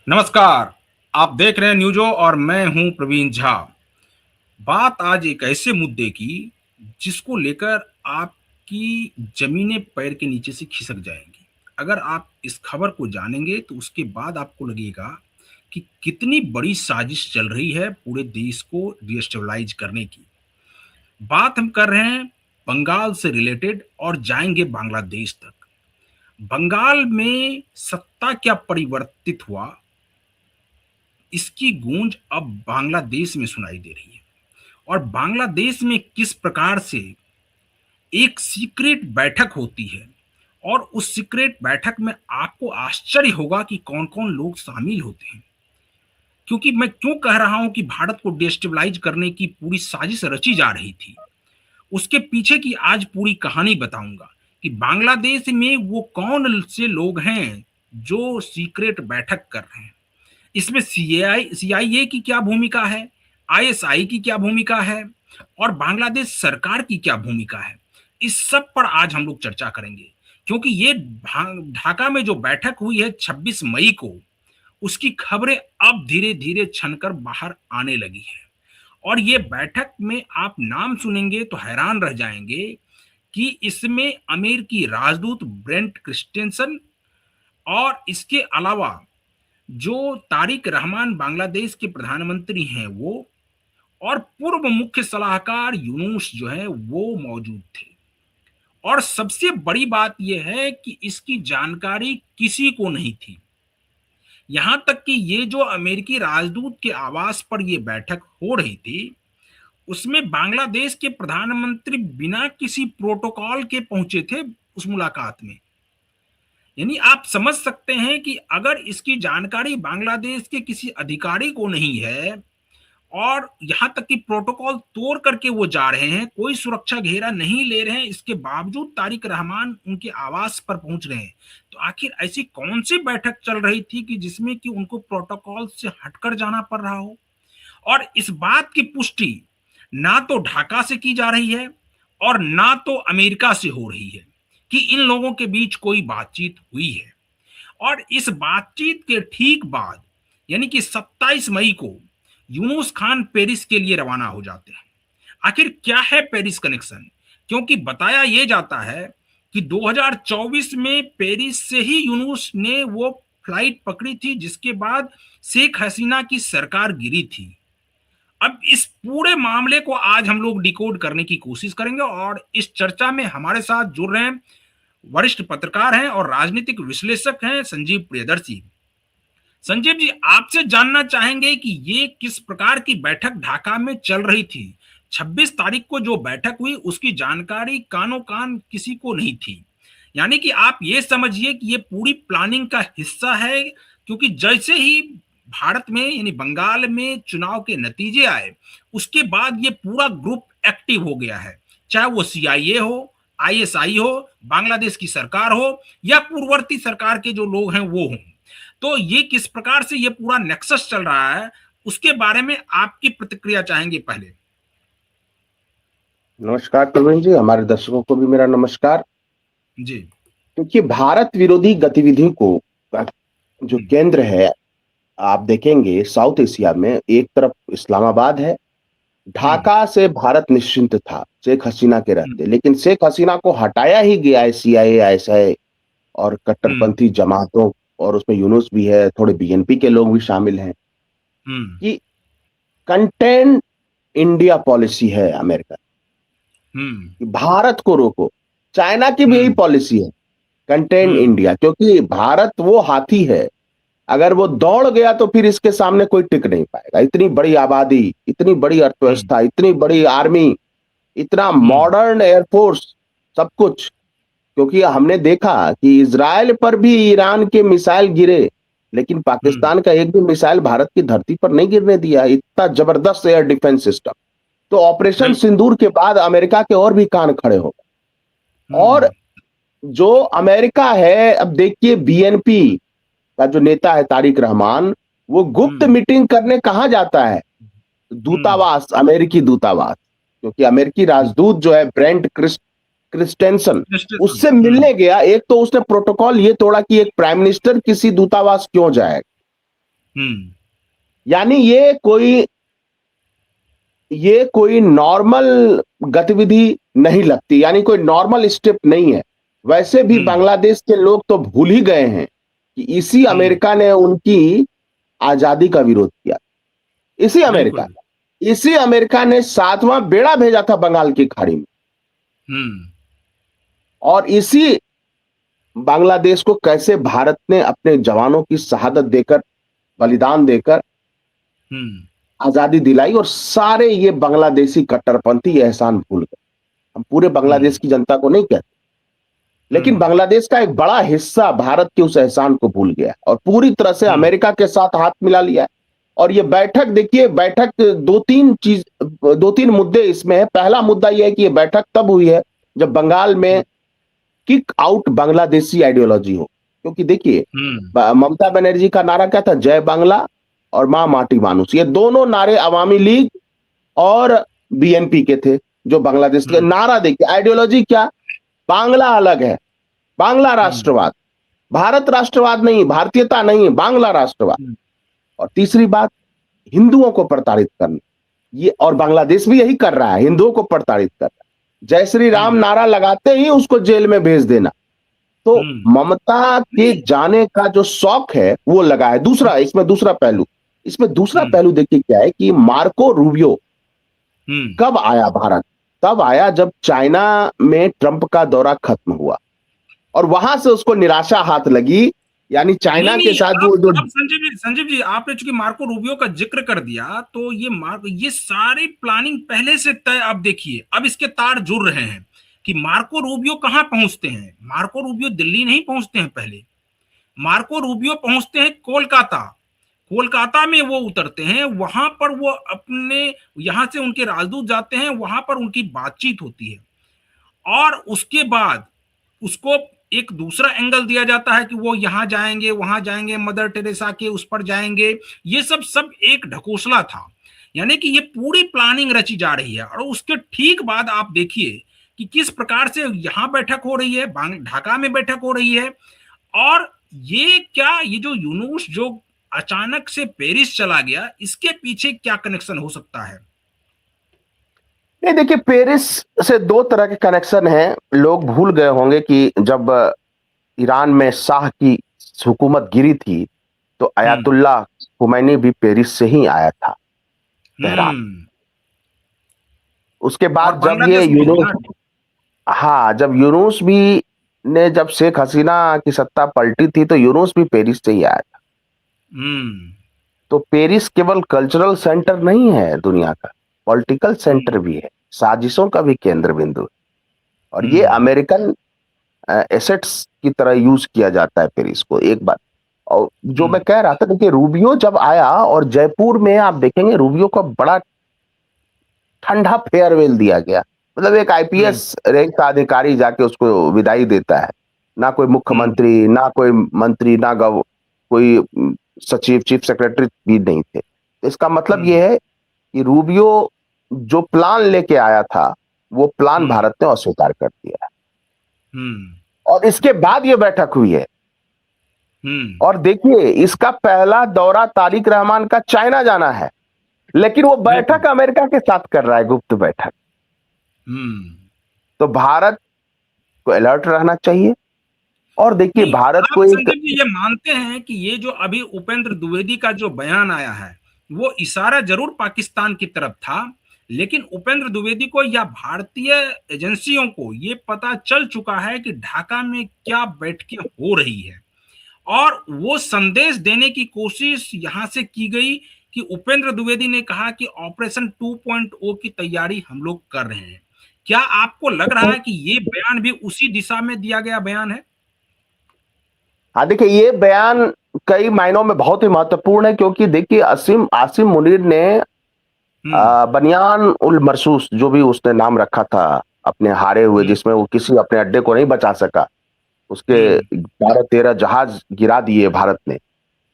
नमस्कार। आप देख रहे हैं न्यूजो और मैं हूं प्रवीण झा। बात आज एक ऐसे मुद्दे की जिसको लेकर आपकी जमीनें पैर के नीचे से खिसक जाएंगी। अगर आप इस खबर को जानेंगे तो उसके बाद आपको लगेगा कि कितनी बड़ी साजिश चल रही है पूरे देश को डिस्टेबलाइज करने की। बात हम कर रहे हैं बंगाल से रिलेटेड और जाएंगे बांग्लादेश तक। बंगाल में सत्ता क्या परिवर्तित हुआ, इसकी गूंज अब बांग्लादेश में सुनाई दे रही है। और बांग्लादेश में किस प्रकार से एक सीक्रेट बैठक होती है और उस सीक्रेट बैठक में आपको आश्चर्य होगा कि कौन कौन लोग शामिल होते हैं। क्योंकि मैं क्यों कह रहा हूं कि भारत को डिस्टेबलाइज करने की पूरी साजिश रची जा रही थी, उसके पीछे की आज पूरी कहानी बताऊंगा कि बांग्लादेश में वो कौन से लोग हैं जो सीक्रेट बैठक कर रहे हैं। इसमें सीआईए की क्या भूमिका है, आईएसआई की क्या भूमिका है और बांग्लादेश सरकार की क्या भूमिका है। इस सब पर आज हम लोग चर्चा करेंगे, क्योंकि ये ढाका में जो बैठक हुई है 26 मई को, उसकी खबरें अब धीरे धीरे छनकर बाहर आने लगी है। और ये बैठक में आप नाम सुनेंगे तो हैरान रह जाएंगे कि इसमें अमेरिकी राजदूत ब्रेंट क्रिस्टेंसन और इसके अलावा जो तारिक रहमान बांग्लादेश के प्रधानमंत्री हैं वो, और पूर्व मुख्य सलाहकार यूनुस जो है वो मौजूद थे। और सबसे बड़ी बात यह है कि इसकी जानकारी किसी को नहीं थी। यहां तक कि ये जो अमेरिकी राजदूत के आवास पर यह बैठक हो रही थी, उसमें बांग्लादेश के प्रधानमंत्री बिना किसी प्रोटोकॉल के पहुंचे थे उस मुलाकात में। यानी आप समझ सकते हैं कि अगर इसकी जानकारी बांग्लादेश के किसी अधिकारी को नहीं है और यहां तक कि प्रोटोकॉल तोड़ करके वो जा रहे हैं, कोई सुरक्षा घेरा नहीं ले रहे हैं, इसके बावजूद तारिक रहमान उनके आवास पर पहुंच रहे हैं, तो आखिर ऐसी कौन सी बैठक चल रही थी कि जिसमें कि उनको प्रोटोकॉल से हटकर जाना पड़ रहा हो। और इस बात की पुष्टि ना तो ढाका से की जा रही है और ना तो अमेरिका से हो रही है कि इन लोगों के बीच कोई बातचीत हुई है। और इस बातचीत के ठीक बाद यानी कि 27 मई को यूनुस खान पेरिस के लिए रवाना हो जाते हैं। आखिर क्या है पेरिस कनेक्शन, क्योंकि बताया यह जाता है कि 2024 में पेरिस से ही यूनुस ने वो फ्लाइट पकड़ी थी जिसके बाद शेख हसीना की सरकार गिरी थी। अब इस पूरे मामले को आज हम लोग डिकोड करने की कोशिश करेंगे और इस चर्चा में हमारे साथ जुड़ रहे हैं वरिष्ठ पत्रकार हैं और राजनीतिक विश्लेषक हैं संजीव प्रियदर्शी। संजीव जी, आपसे जानना चाहेंगे कि ये किस प्रकार की बैठक ढाका में चल रही थी। 26 तारीख को जो बैठक हुई उसकी जानकारी कानो कान किसी को नहीं थी। यानी कि आप ये समझिए कि ये पूरी प्लानिंग का हिस्सा है, क्योंकि जैसे ही भारत में यानी बंगाल में चुनाव के नतीजे आए उसके बाद ये पूरा ग्रुप एक्टिव हो गया है, चाहे वो सीआईए हो, आईएसआई हो, बांग्लादेश की सरकार हो या पूर्ववर्ती सरकार के जो लोग हैं वो हों। तो ये किस प्रकार से ये पूरा नेक्सस चल रहा है, उसके बारे में आपकी प्रतिक्रिया चाहेंगे पहले। नमस्कार प्रवीण जी, हमारे दर्शकों को भी मेरा नमस्कार। जी। क्योंकि भारत विरोधी गतिविधियों को जो केंद्र है, आप देखेंगे साउथ एशिया में एक तरफ इस्लामाबाद है। ढाका से भारत निश्चिंत था शेख हसीना के रहते, लेकिन शेख हसीना को हटाया ही गया है सीआईए, आईएसआई और कट्टरपंथी जमातों, और उसमें यूनुस भी है, थोड़े बीएनपी के लोग भी शामिल हैं। कि कंटेन इंडिया पॉलिसी है अमेरिका कि भारत को रोको। चाइना की भी यही पॉलिसी है, कंटेन इंडिया, क्योंकि भारत वो हाथी है, अगर वो दौड़ गया तो फिर इसके सामने कोई टिक नहीं पाएगा। इतनी बड़ी आबादी, इतनी बड़ी अर्थव्यवस्था, इतनी बड़ी आर्मी, इतना मॉडर्न एयरफोर्स, सब कुछ। क्योंकि हमने देखा कि इजराइल पर भी ईरान के मिसाइल गिरे, लेकिन पाकिस्तान का एक भी मिसाइल भारत की धरती पर नहीं गिरने दिया। इतना जबरदस्त एयर डिफेंस सिस्टम। तो ऑपरेशन सिंदूर के बाद अमेरिका के और भी कान खड़े हो गए। और जो अमेरिका है, अब देखिए बीएनपी का जो नेता है तारिक रहमान, वो गुप्त मीटिंग करने कहां जाता है? दूतावास, अमेरिकी दूतावास। क्योंकि अमेरिकी राजदूत जो है ब्रेंट क्रिस्टेंसन, उससे मिलने गया। एक तो उसने प्रोटोकॉल ये तोड़ा कि एक प्राइम मिनिस्टर किसी दूतावास क्यों जाएगा, हम्म। यानी ये कोई नॉर्मल गतिविधि नहीं लगती, यानी कोई नॉर्मल स्टेप नहीं है। वैसे भी हम्म। बांग्लादेश के लोग तो भूल ही गए हैं कि इसी हम्म। अमेरिका ने उनकी आजादी का विरोध किया। इसी अमेरिका बिल्कुल। इसी अमेरिका ने 7वां बेड़ा भेजा था बंगाल की खाड़ी में। हम्म। और इसी बांग्लादेश को कैसे भारत ने अपने जवानों की शहादत देकर, बलिदान देकर हम्म। आजादी दिलाई, और सारे ये बांग्लादेशी कट्टरपंथी ये एहसान भूल गए। हम पूरे बांग्लादेश हम्म। की जनता को नहीं कहते, लेकिन हम्म। बांग्लादेश का एक बड़ा हिस्सा भारत के उस एहसान को भूल गया और पूरी तरह से हम्म। अमेरिका के साथ हाथ मिला लिया है। और ये बैठक देखिए, बैठक दो तीन मुद्दे इसमें है। पहला मुद्दा यह है कि ये बैठक तब हुई है जब बंगाल में किक आउट बांग्लादेशी आइडियोलॉजी हो। क्योंकि देखिए, हम्म। ममता बनर्जी का नारा क्या था? जय बांग्ला और मां माटी मानुस। ये दोनों नारे अवामी लीग और बीएनपी के थे, जो बांग्लादेश के हम्म। नारा। देखिए आइडियोलॉजी क्या, बांग्ला अलग है, बांग्ला हम्म। राष्ट्रवाद, भारत राष्ट्रवाद नहीं, भारतीयता नहीं, बांग्ला राष्ट्रवाद। हम्म। और तीसरी बात, हिंदुओं को प्रताड़ित करना। ये और बांग्लादेश भी यही कर रहा है, हिंदुओं को प्रताड़ित कर रहा है। जय श्री राम हम्म। नारा लगाते ही उसको जेल में भेज देना। तो हम्म। ममता के नहीं। जाने का जो शौक है वो लगा है। दूसरा, इसमें दूसरा हम्म। पहलू देखिए क्या है कि मार्को रूबियो हम्म। कब आया भारत? तब आया जब चाइना में ट्रंप का दौरा खत्म हुआ और वहां से उसको निराशा हाथ लगी। यानी नहीं चाइना के नहीं, साथ अब जो अब संजीव जी आपने चूंकि मार्को रूबियो का जिक्र कर दिया, तो ये सारी प्लानिंग पहले से तय। अब देखिए, अब इसके तार जुड़ रहे हैं कि मार्को रूबियो कहाँ पहुंचते हैं। मार्को रूबियो दिल्ली नहीं पहुंचते हैं। पहले मार्को रूबियो पहुंचते हैं कोलकाता। कोलकाता में वो उतरते हैं, वहां पर वो अपने, यहां से उनके राजदूत जाते हैं, वहां पर उनकी बातचीत होती है। और उसके बाद उसको एक दूसरा एंगल दिया जाता है कि वो यहां जाएंगे, वहां जाएंगे, मदर टेरेसा के उस पर जाएंगे। ये सब सब एक ढकोसला था। यानी कि ये पूरी प्लानिंग रची जा रही है। और उसके ठीक बाद आप देखिए कि किस प्रकार से यहां बैठक हो रही है, ढाका में बैठक हो रही है। और ये क्या, ये जो यूनुस जो अचानक से पेरिस चला गया, इसके पीछे क्या कनेक्शन हो सकता है? ये देखिए, पेरिस से दो तरह के कनेक्शन हैं। लोग भूल गए होंगे कि जब ईरान में शाह की हुकूमत गिरी थी तो हम्म। अयातुल्लाह खुमैनी भी पेरिस से ही आया था, तेहरान। हम्म। उसके और बाद जब ये बांग्लादेश में भी यूनुस, ना। हाँ, जब यूनुस भी ने जब शेख हसीना की सत्ता पलटी थी तो यूनुस भी पेरिस से ही आया था। हम्म। तो पेरिस केवल कल्चरल सेंटर नहीं है दुनिया का, पॉलिटिकल सेंटर हम्म। भी है, साजिशों का भी केंद्र बिंदु है। और ये हम्म। अमेरिकन एसेट्स की तरह यूज किया जाता है पेरिस को, एक बात। और जो मैं हम्म। कह रहा था, देखिए रूबियो जब आया और जयपुर में आप देखेंगे रूबियो को बड़ा ठंडा फेयरवेल दिया गया। मतलब एक हम्म। आईपीएस रैंक का अधिकारी जाके उसको विदाई देता है। ना कोई हम्म। मुख्यमंत्री, ना कोई मंत्री, ना कोई सचिव, चीफ सेक्रेटरी भी नहीं थे। तो इसका मतलब हम्म। यह है कि रूबियो जो प्लान लेके आया था वो प्लान हम्म। भारत ने अस्वीकार कर दिया है। हम्म। और इसके बाद ये बैठक हुई है। हम्म। और देखिए, इसका पहला दौरा तारिक रहमान का चाइना जाना है, लेकिन वो बिल्कुल। बैठक अमेरिका के साथ कर रहा है, गुप्त बैठक। हम्म। तो भारत को अलर्ट रहना चाहिए। और देखिए, नहीं, भारत आप को एक, संदीप जी ये मानते हैं कि ये जो अभी उपेंद्र द्विवेदी का जो बयान आया है, वो इशारा जरूर पाकिस्तान की तरफ था, लेकिन उपेंद्र द्विवेदी को या भारतीय एजेंसियों को ये पता चल चुका है कि ढाका में क्या बैठकें हो रही है। और वो संदेश देने की कोशिश यहां से की गई कि उपेंद्र द्विवेदी ने कहा कि ऑपरेशन 2.0 की तैयारी हम लोग कर रहे हैं। क्या आपको लग रहा है कि ये बयान भी उसी दिशा में दिया गया बयान है? हाँ देखिए, ये बयान कई मायनों में बहुत ही महत्वपूर्ण है, क्योंकि देखिए आसिम आसिम मुनीर ने हम्म। बनियान उल मरसूस, जो भी उसने नाम रखा था अपने हारे हुए, हम्म। जिसमें वो किसी अपने अड्डे को नहीं बचा सका, उसके हम्म। 12-13 जहाज गिरा दिए भारत ने।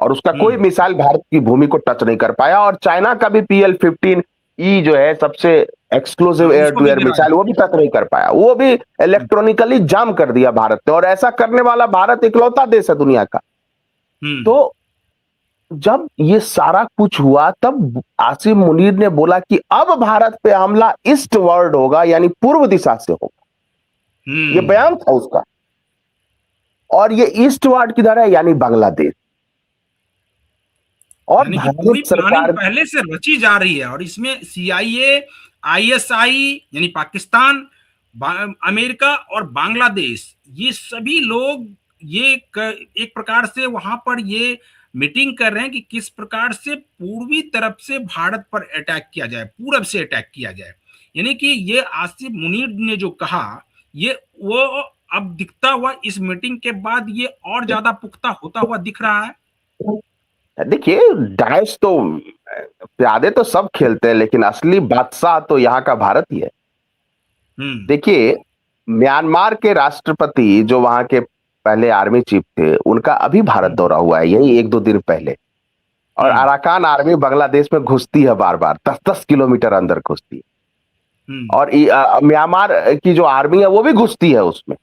और उसका कोई हम्म। मिसाइल भारत की भूमि को टच नहीं कर पाया। और चाइना का भी PL-15E जो है सबसे एक्सक्लूसिव हाँ, एयर उसको टू भी एयर गिरा मिसाइल, दिया। वो भी टच नहीं कर पाया। वो भी इलेक्ट्रॉनिकली जाम कर दिया भारत ने। और ऐसा करने वाला भारत इकलौता देश है दुनिया का। हम्म। तो जब ये सारा कुछ हुआ तब आसिम मुनीर ने बोला कि अब भारत पे हमला ईस्ट वर्ड होगा, यानी पूर्व दिशा से होगा। ये बयान था उसका। और ये ईस्ट वर्ड किधर है, यानी बांग्लादेश। और यानी कि पूरी भारत प्लानिंग सरकार, पहले से रची जा रही है और इसमें सीआईए, आईएसआई यानी पाकिस्तान, अमेरिका और बांग्लादेश, ये सभी लोग एक प्रकार से वहां पर ये मीटिंग कर रहे हैं कि किस प्रकार से पूर्वी तरफ से भारत पर अटैक किया जाए, पूरब से अटैक किया जाए। यानी कि ये आसिफ मुनीर ने जो कहा, ये वो अब दिखता हुआ इस मीटिंग के बाद ये और ज्यादा पुख्ता होता हुआ दिख रहा है। देखिए डाइस तो प्यादे तो सब खेलते हैं, लेकिन असली बादशाह तो यहाँ का भारत ही है। देखिए, म्यांमार के राष्ट्रपति जो वहां के पहले आर्मी चीफ थे, उनका अभी भारत दौरा हुआ है, यही 1-2 दिन पहले। और अराकान आर्मी बांग्लादेश में घुसती है, बार बार 10-10 किलोमीटर अंदर घुसती है। और म्यांमार की जो आर्मी है वो भी घुसती है उसमें।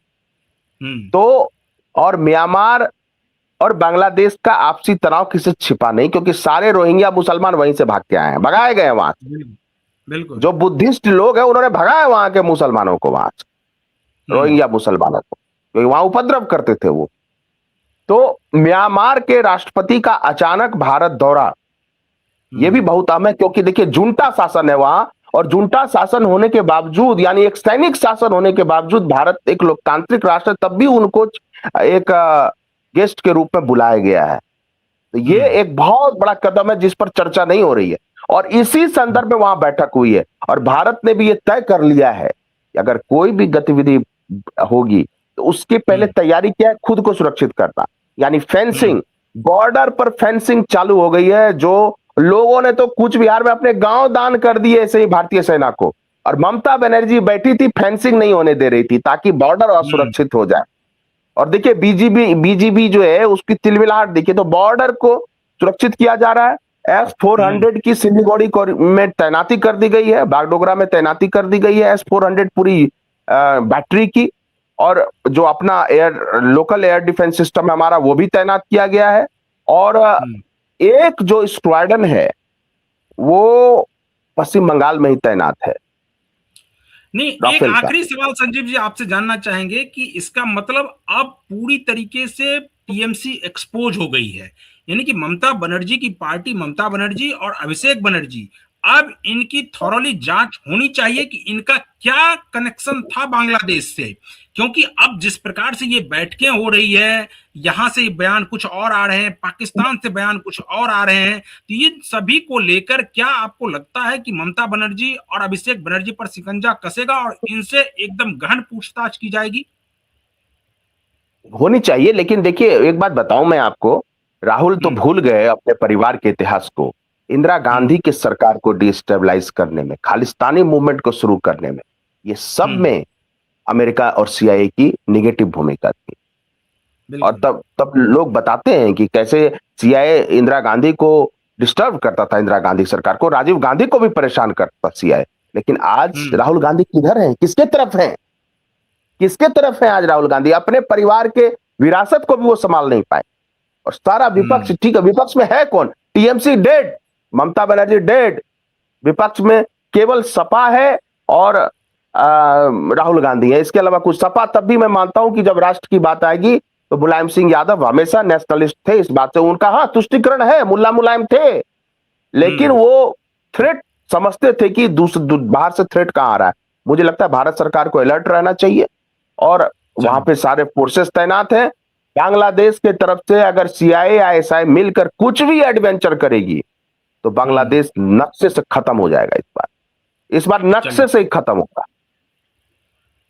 तो और म्यांमार और बांग्लादेश का आपसी तनाव किसी से छिपा नहीं, क्योंकि सारे रोहिंग्या मुसलमान वहीं से भाग के आए हैं, भगाए गए वहां से। बिल्कुल। जो बुद्धिस्ट लोग हैं उन्होंने भगाया वहां के मुसलमानों को, वहां से रोहिंग्या मुसलमानों को, क्योंकि वहां उपद्रव करते थे वो। तो म्यांमार के राष्ट्रपति का अचानक भारत दौरा ये भी बहुत अहम है, क्योंकि देखिए जुंटा शासन है वहां, और जुंटा शासन होने के बावजूद, यानी एक सैनिक शासन होने के बावजूद, भारत एक लोकतांत्रिक राष्ट्र है, तब भी उनको एक गेस्ट के रूप में बुलाया गया है। तो ये एक बहुत बड़ा कदम है जिस पर चर्चा नहीं हो रही है, और इसी संदर्भ में वहां बैठक हुई है। और भारत ने भी ये तय कर लिया है कि अगर कोई भी गतिविधि होगी तो उसके पहले तैयारी क्या है, खुद को सुरक्षित करना, यानी फेंसिंग। बॉर्डर पर फेंसिंग चालू हो गई है। जो लोगों ने तो कूच बिहार में अपने गांव दान कर दिए ऐसे ही भारतीय सेना को, और ममता बनर्जी बैठी थी, फेंसिंग नहीं होने दे रही थी ताकि बॉर्डर असुरक्षित हो जाए। और देखिए बीजीबी जो है उसकी तिलमिलाहट देखिए, तो बॉर्डर को सुरक्षित किया जा रहा है। S-400 की सिलीगुड़ी में तैनाती कर दी गई है, बागडोगरा में तैनाती कर दी गई है S-400 पूरी बैटरी की। और जो अपना लोकल एयर डिफेंस सिस्टम है हमारा, वो भी तैनात किया गया है। और एक जो स्क्वाड्रन है वो पश्चिम बंगाल में ही तैनात है। नहीं, एक आखिरी सवाल संजीव जी आपसे जानना चाहेंगे कि इसका मतलब अब पूरी तरीके से टीएमसी एक्सपोज हो गई है, यानी कि ममता बनर्जी की पार्टी, ममता बनर्जी और अभिषेक बनर्जी, अब इनकी थॉरली जांच होनी चाहिए कि इनका क्या कनेक्शन था बांग्लादेश से। क्योंकि अब जिस प्रकार से ये बैठकें हो रही है, यहां से बयान कुछ और आ रहे हैं, पाकिस्तान से बयान कुछ और आ रहे हैं, तो ये सभी को लेकर क्या आपको लगता है कि ममता बनर्जी और अभिषेक बनर्जी पर शिकंजा कसेगा और इनसे एकदम गहन पूछताछ की जाएगी? होनी चाहिए, लेकिन देखिए एक बात बताऊं मैं आपको, राहुल तो भूल गए अपने परिवार के इतिहास को। इंदिरा गांधी की सरकार को डिस्टेबलाइज करने में, खालिस्तानी मूवमेंट को शुरू करने में, ये सब में अमेरिका और सीआईए की निगेटिव भूमिका थी। और तब लोग बताते हैं कि कैसे सीआईए इंदिरा गांधी को डिस्टर्ब करता था, इंदिरा गांधी सरकार को, राजीव गांधी को भी परेशान करता सीआईए। लेकिन आज राहुल गांधी किधर हैं, किसके तरफ हैं? किसके तरफ है आज राहुल गांधी? अपने परिवार के विरासत को भी वो संभाल नहीं पाए। और सारा विपक्ष, ठीक है, विपक्ष में है कौन? TMC dead, Mamata Banerjee dead, विपक्ष में केवल सपा है और राहुल गांधी है, इसके अलावा कुछ। सपा तब भी मैं मानता हूं कि जब राष्ट्र की बात आएगी तो मुलायम सिंह यादव हमेशा नेशनलिस्ट थे, इस बात से उनका हाँ तुष्टिकरण है, मुल्ला मुलायम थे, लेकिन वो थ्रेट समझते थे कि बाहर से थ्रेट कहां आ रहा है। मुझे लगता है भारत सरकार को अलर्ट रहना चाहिए, और वहां पे सारे फोर्सेस तैनात हैं। बांग्लादेश के तरफ से अगर सीआईए आईएसआई मिलकर कुछ भी एडवेंचर करेगी तो बांग्लादेश नक्शे से खत्म हो जाएगा। इस बार नक्शे से ही खत्म होगा।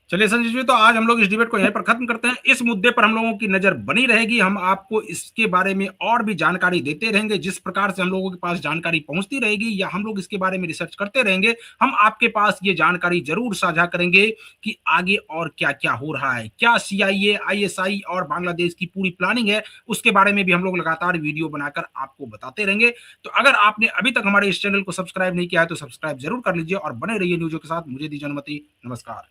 चलिए संजीव जी, तो आज हम लोग इस डिबेट को यहीं पर खत्म करते हैं। इस मुद्दे पर हम लोगों की नजर बनी रहेगी, हम आपको इसके बारे में और भी जानकारी देते रहेंगे। जिस प्रकार से हम लोगों के पास जानकारी पहुंचती रहेगी या हम लोग इसके बारे में रिसर्च करते रहेंगे, हम आपके पास ये जानकारी जरूर साझा करेंगे कि आगे और क्या क्या हो रहा है, क्या सीआईए, आईएसआई और बांग्लादेश की पूरी प्लानिंग है, उसके बारे में भी हम लोग लगातार वीडियो बनाकर आपको बताते रहेंगे। तो अगर आपने अभी तक हमारे इस चैनल को सब्सक्राइब नहीं किया है तो सब्सक्राइब जरूर कर लीजिए और बने रहिए न्यूज़ों के साथ। मुझे दीजिए अनुमति, नमस्कार।